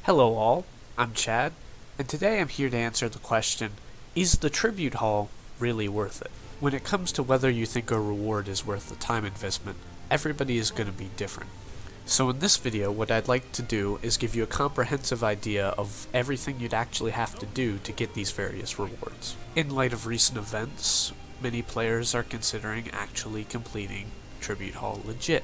Hello all, I'm Chad, and today I'm here to answer the question, is the tribute haul really worth it? When it comes to whether you think a reward is worth the time investment, everybody is going to be different. So in this video, what I'd like to do is give you a comprehensive idea of everything you'd actually have to do to get these various rewards. In light of recent events, many players are considering actually completing Tribute Haul legit.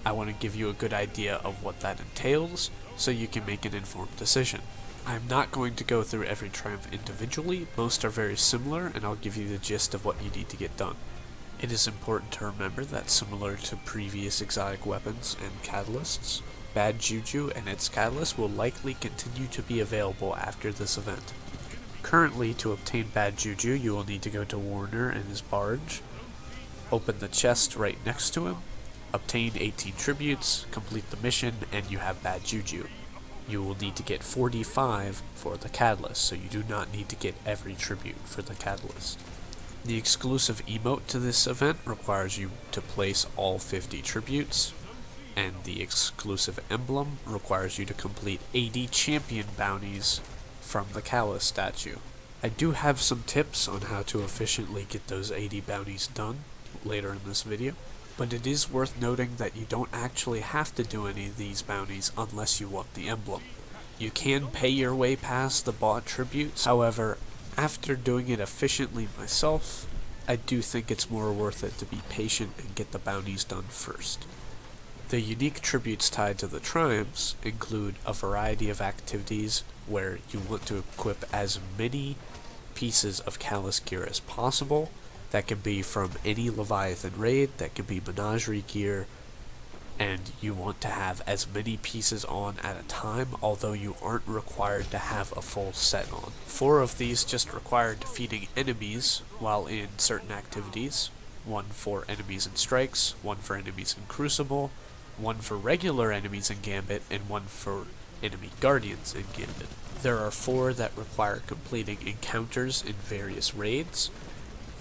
I want to give you a good idea of what that entails, so you can make an informed decision. I'm not going to go through every triumph individually, most are very similar, and I'll give you the gist of what you need to get done. It is important to remember that similar to previous exotic weapons and catalysts, Bad Juju and its catalyst will likely continue to be available after this event. Currently, to obtain Bad Juju, you will need to go to Warner and his barge, open the chest right next to him, obtain 18 tributes, complete the mission, and you have Bad Juju. You will need to get 45 for the catalyst, so you do not need to get every tribute for the catalyst. The exclusive emote to this event requires you to place all 50 tributes, and the exclusive emblem requires you to complete 80 champion bounties from the Catalyst statue. I do have some tips on how to efficiently get those 80 bounties done later in this video, but it is worth noting that you don't actually have to do any of these bounties unless you want the emblem. You can pay your way past the bought tributes, however, after doing it efficiently myself, I do think it's more worth it to be patient and get the bounties done first. The unique tributes tied to the triumphs include a variety of activities where you want to equip as many pieces of Callus gear as possible. That can be from any Leviathan raid, that can be menagerie gear, and you want to have as many pieces on at a time, although you aren't required to have a full set on. 4 of these just require defeating enemies while in certain activities, 1 for enemies in strikes, 1 for enemies in Crucible, 1 for regular enemies in Gambit, and 1 for enemy guardians in Gambit. There are 4 that require completing encounters in various raids.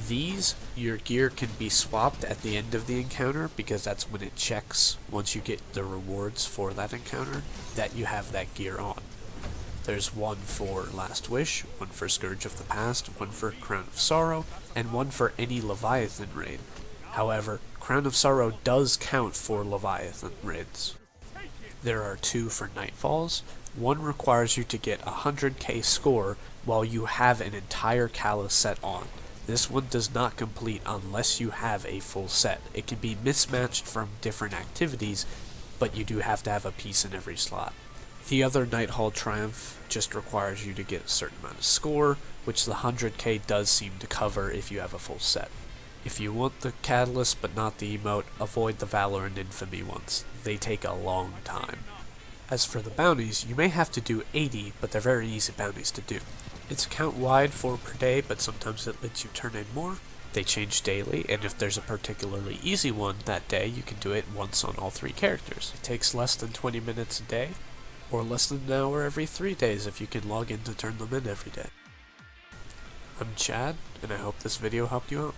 These, your gear can be swapped at the end of the encounter because that's when it checks, once you get the rewards for that encounter, that you have that gear on. There's 1 for Last Wish, 1 for Scourge of the Past, 1 for Crown of Sorrow, and 1 for any Leviathan raid. However, Crown of Sorrow does count for Leviathan raids. There are 2 for Nightfalls. 1 requires you to get a 100k score while you have an entire Callus set on. This one does not complete unless you have a full set. It can be mismatched from different activities, but you do have to have a piece in every slot. The other Night Hall Triumph just requires you to get a certain amount of score, which the 100k does seem to cover if you have a full set. If you want the Catalyst but not the emote, avoid the Valor and Infamy ones. They take a long time. As for the bounties, you may have to do 80, but they're very easy bounties to do. It's account-wide 4 per day, but sometimes it lets you turn in more. They change daily, and if there's a particularly easy one that day, you can do it once on all 3 characters. It takes less than 20 minutes a day, or less than an hour every 3 days if you can log in to turn them in every day. I'm Chad, and I hope this video helped you out.